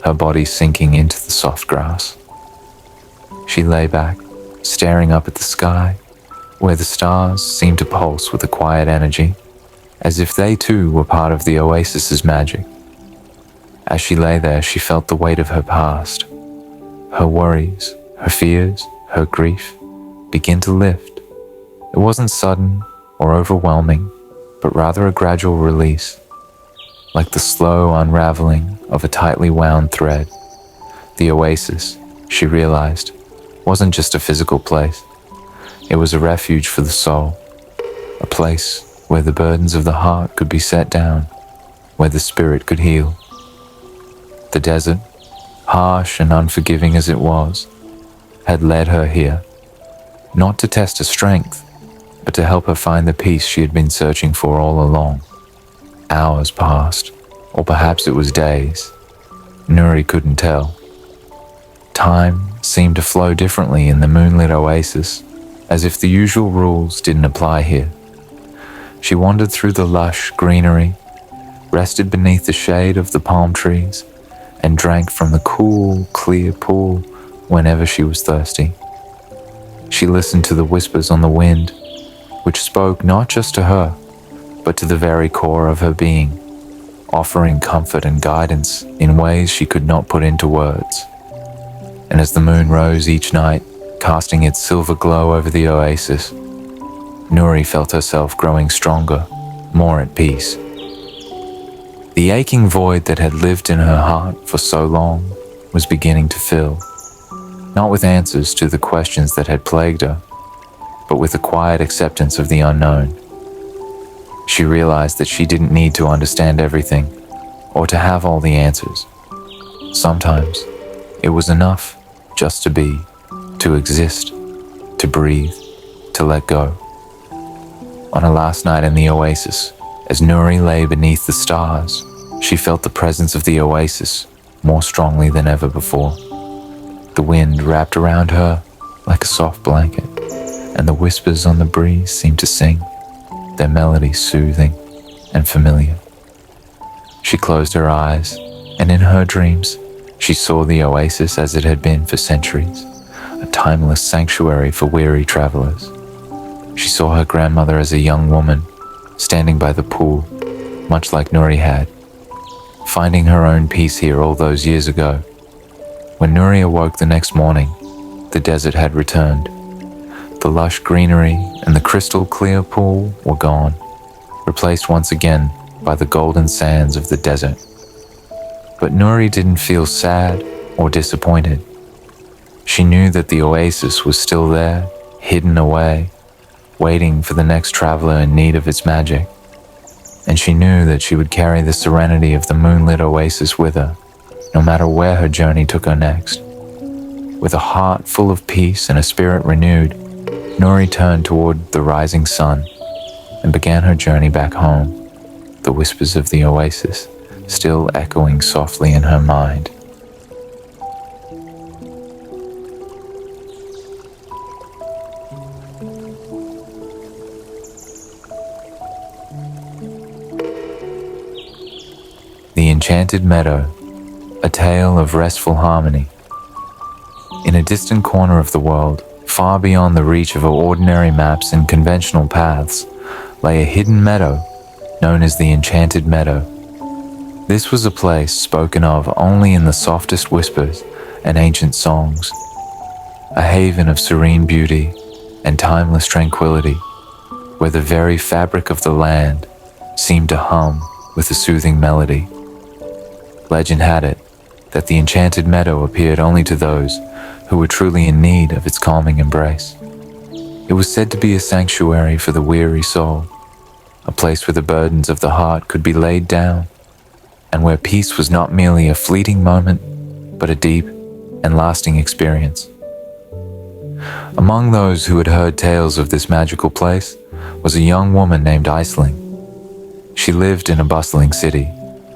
her body sinking into the soft grass. She lay back, staring up at the sky, where the stars seemed to pulse with a quiet energy, as if they too were part of the oasis's magic. As she lay there, she felt the weight of her past, her worries, her fears, her grief begin to lift. It wasn't sudden or overwhelming, but rather a gradual release, like the slow unraveling of a tightly wound thread. The oasis, she realized, wasn't just a physical place. It was a refuge for the soul, a place where the burdens of the heart could be set down, where the spirit could heal. The desert, harsh and unforgiving as it was, had led her here, not to test her strength, but to help her find the peace she had been searching for all along. Hours passed, or perhaps it was days. Nuri couldn't tell. Time seemed to flow differently in the moonlit oasis, as if the usual rules didn't apply here. She wandered through the lush greenery, rested beneath the shade of the palm trees, and drank from the cool, clear pool whenever she was thirsty. She listened to the whispers on the wind, which spoke not just to her, but to the very core of her being, offering comfort and guidance in ways she could not put into words. And as the moon rose each night, casting its silver glow over the oasis, Nuri felt herself growing stronger, more at peace. The aching void that had lived in her heart for so long was beginning to fill, not with answers to the questions that had plagued her, but with a quiet acceptance of the unknown. She realized that she didn't need to understand everything or to have all the answers. Sometimes it was enough just to be, to exist, to breathe, to let go. On her last night in the oasis, as Nuri lay beneath the stars, she felt the presence of the oasis more strongly than ever before. The wind wrapped around her like a soft blanket, and the whispers on the breeze seemed to sing, their melody soothing and familiar. She closed her eyes, and in her dreams, she saw the oasis as it had been for centuries, a timeless sanctuary for weary travelers. She saw her grandmother as a young woman, standing by the pool, much like Nuri had, finding her own peace here all those years ago. When Nuri awoke the next morning, the desert had returned. The lush greenery and the crystal clear pool were gone, replaced once again by the golden sands of the desert. But Nuri didn't feel sad or disappointed. She knew that the oasis was still there, hidden away, waiting for the next traveler in need of its magic. And she knew that she would carry the serenity of the moonlit oasis with her, no matter where her journey took her next. With a heart full of peace and a spirit renewed, Nuri turned toward the rising sun and began her journey back home, the whispers of the oasis still echoing softly in her mind. The Enchanted Meadow, a tale of restful harmony. In a distant corner of the world, far beyond the reach of ordinary maps and conventional paths, lay a hidden meadow known as the Enchanted Meadow. This was a place spoken of only in the softest whispers and ancient songs, a haven of serene beauty and timeless tranquility, where the very fabric of the land seemed to hum with a soothing melody. Legend had it that the Enchanted Meadow appeared only to those who were truly in need of its calming embrace. It was said to be a sanctuary for the weary soul, a place where the burdens of the heart could be laid down, and where peace was not merely a fleeting moment, but a deep and lasting experience. Among those who had heard tales of this magical place was a young woman named Aisling. She lived in a bustling city,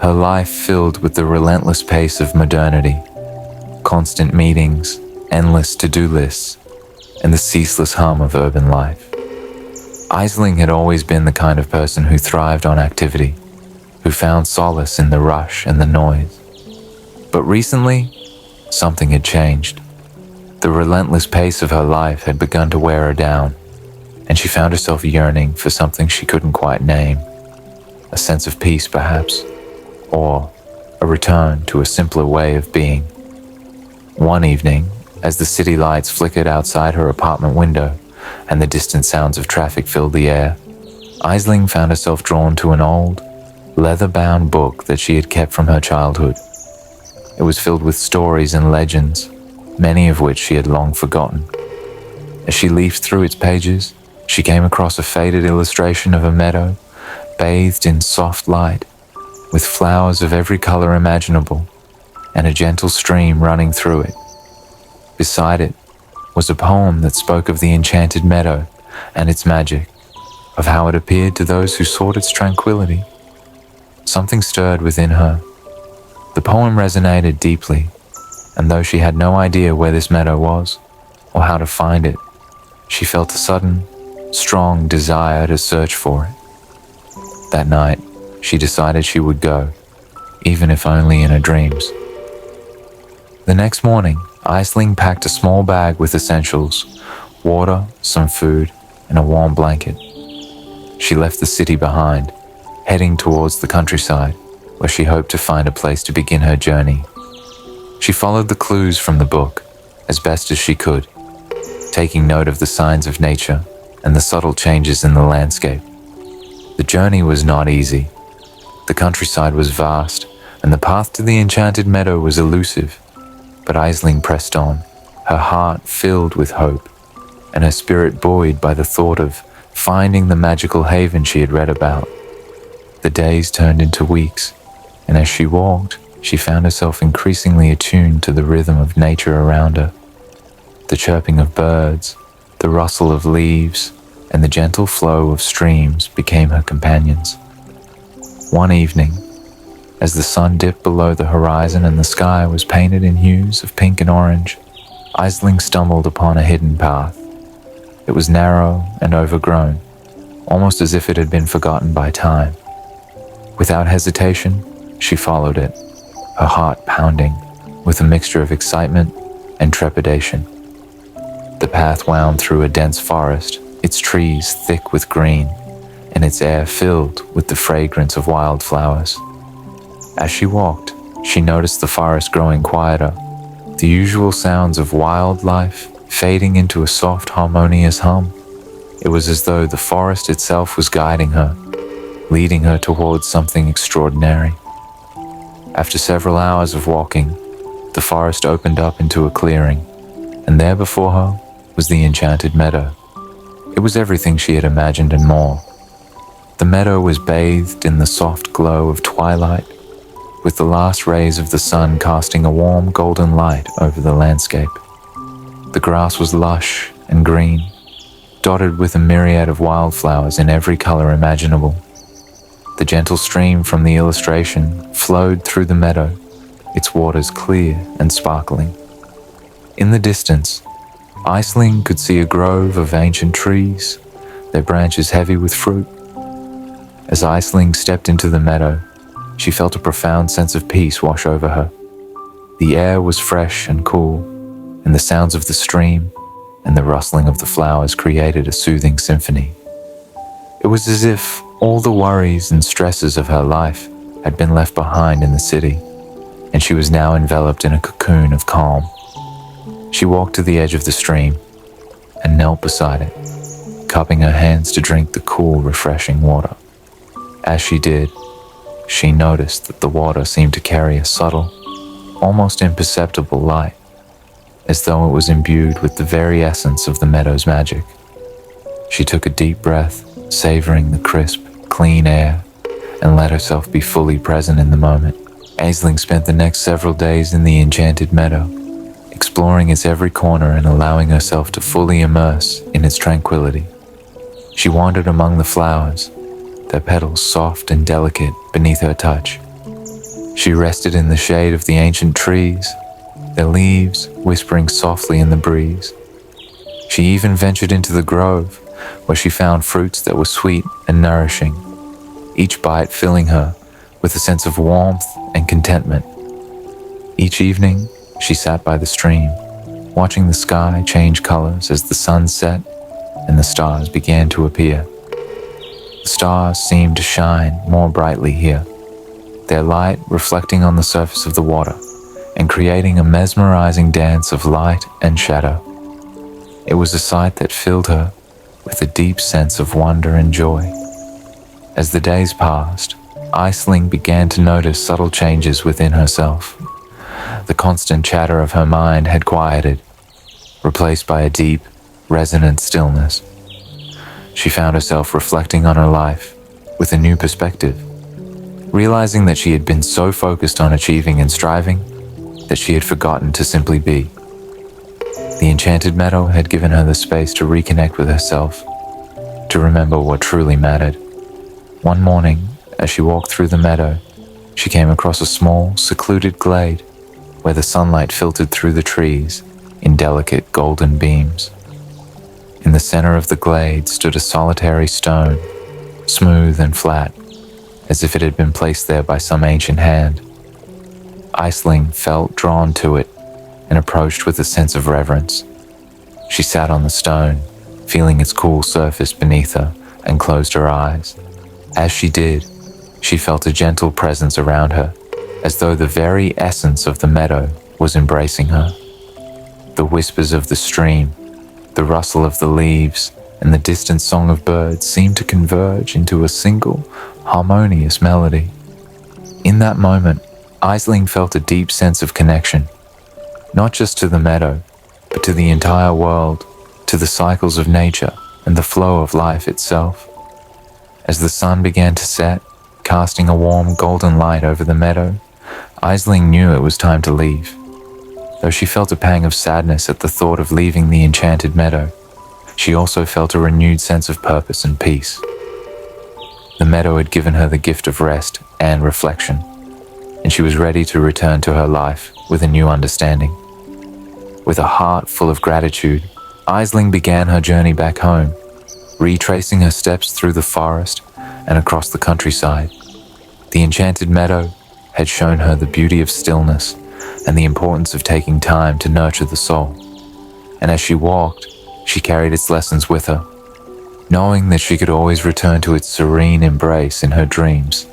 her life filled with the relentless pace of modernity, constant meetings, endless to-do lists, and the ceaseless hum of urban life. Aisling had always been the kind of person who thrived on activity, who found solace in the rush and the noise. But recently, something had changed. The relentless pace of her life had begun to wear her down, and she found herself yearning for something she couldn't quite name. A sense of peace, perhaps, or a return to a simpler way of being. One evening, as the city lights flickered outside her apartment window and the distant sounds of traffic filled the air, Aisling found herself drawn to an old, leather-bound book that she had kept from her childhood. It was filled with stories and legends, many of which she had long forgotten. As she leafed through its pages, she came across a faded illustration of a meadow bathed in soft light, with flowers of every color imaginable, and a gentle stream running through it. Beside it was a poem that spoke of the Enchanted Meadow and its magic, of how it appeared to those who sought its tranquility. Something stirred within her. The poem resonated deeply, and though she had no idea where this meadow was, or how to find it, she felt a sudden, strong desire to search for it. That night, she decided she would go, even if only in her dreams. The next morning, Aisling packed a small bag with essentials, water, some food, and a warm blanket. She left the city behind, heading towards the countryside, where she hoped to find a place to begin her journey. She followed the clues from the book as best as she could, taking note of the signs of nature and the subtle changes in the landscape. The journey was not easy. The countryside was vast, and the path to the Enchanted Meadow was elusive, but Aisling pressed on, her heart filled with hope, and her spirit buoyed by the thought of finding the magical haven she had read about. The days turned into weeks, and as she walked, she found herself increasingly attuned to the rhythm of nature around her. The chirping of birds, the rustle of leaves, and the gentle flow of streams became her companions. One evening, as the sun dipped below the horizon and the sky was painted in hues of pink and orange, Aisling stumbled upon a hidden path. It was narrow and overgrown, almost as if it had been forgotten by time. Without hesitation, she followed it, her heart pounding with a mixture of excitement and trepidation. The path wound through a dense forest, its trees thick with green, and its air filled with the fragrance of wildflowers. As she walked, she noticed the forest growing quieter, the usual sounds of wildlife fading into a soft, harmonious hum. It was as though the forest itself was guiding her, leading her towards something extraordinary. After several hours of walking, the forest opened up into a clearing, and there before her was the Enchanted Meadow. It was everything she had imagined and more. The meadow was bathed in the soft glow of twilight, with the last rays of the sun casting a warm golden light over the landscape. The grass was lush and green, dotted with a myriad of wildflowers in every color imaginable. The gentle stream from the illustration flowed through the meadow, its waters clear and sparkling. In the distance, Aisling could see a grove of ancient trees, their branches heavy with fruit. As Aisling stepped into the meadow, she felt a profound sense of peace wash over her. The air was fresh and cool, and the sounds of the stream and the rustling of the flowers created a soothing symphony. It was as if all the worries and stresses of her life had been left behind in the city, and she was now enveloped in a cocoon of calm. She walked to the edge of the stream and knelt beside it, cupping her hands to drink the cool, refreshing water. As she did, she noticed that the water seemed to carry a subtle, almost imperceptible light, as though it was imbued with the very essence of the meadow's magic. She took a deep breath, savoring the crisp, clean air, and let herself be fully present in the moment. Aisling spent the next several days in the Enchanted Meadow, exploring its every corner and allowing herself to fully immerse in its tranquility. She wandered among the flowers, their petals soft and delicate beneath her touch. She rested in the shade of the ancient trees, their leaves whispering softly in the breeze. She even ventured into the grove, where she found fruits that were sweet and nourishing, each bite filling her with a sense of warmth and contentment. Each evening, she sat by the stream, watching the sky change colors as the sun set and the stars began to appear. The stars seemed to shine more brightly here, their light reflecting on the surface of the water and creating a mesmerizing dance of light and shadow. It was a sight that filled her with a deep sense of wonder and joy. As the days passed, Aisling began to notice subtle changes within herself. The constant chatter of her mind had quieted, replaced by a deep, resonant stillness. She found herself reflecting on her life with a new perspective, realizing that she had been so focused on achieving and striving that she had forgotten to simply be. The Enchanted Meadow had given her the space to reconnect with herself, to remember what truly mattered. One morning, as she walked through the meadow, she came across a small, secluded glade where the sunlight filtered through the trees in delicate golden beams. In the center of the glade stood a solitary stone, smooth and flat, as if it had been placed there by some ancient hand. Aisling felt drawn to it and approached with a sense of reverence. She sat on the stone, feeling its cool surface beneath her, and closed her eyes. As she did, she felt a gentle presence around her, as though the very essence of the meadow was embracing her. The whispers of the stream, the rustle of the leaves, and the distant song of birds seemed to converge into a single, harmonious melody. In that moment, Aisling felt a deep sense of connection, not just to the meadow, but to the entire world, to the cycles of nature and the flow of life itself. As the sun began to set, casting a warm golden light over the meadow, Aisling knew it was time to leave. Though she felt a pang of sadness at the thought of leaving the Enchanted Meadow, she also felt a renewed sense of purpose and peace. The meadow had given her the gift of rest and reflection, and she was ready to return to her life with a new understanding. With a heart full of gratitude, Aisling began her journey back home, retracing her steps through the forest and across the countryside. The Enchanted Meadow had shown her the beauty of stillness and the importance of taking time to nurture the soul. And as she walked, she carried its lessons with her, knowing that she could always return to its serene embrace in her dreams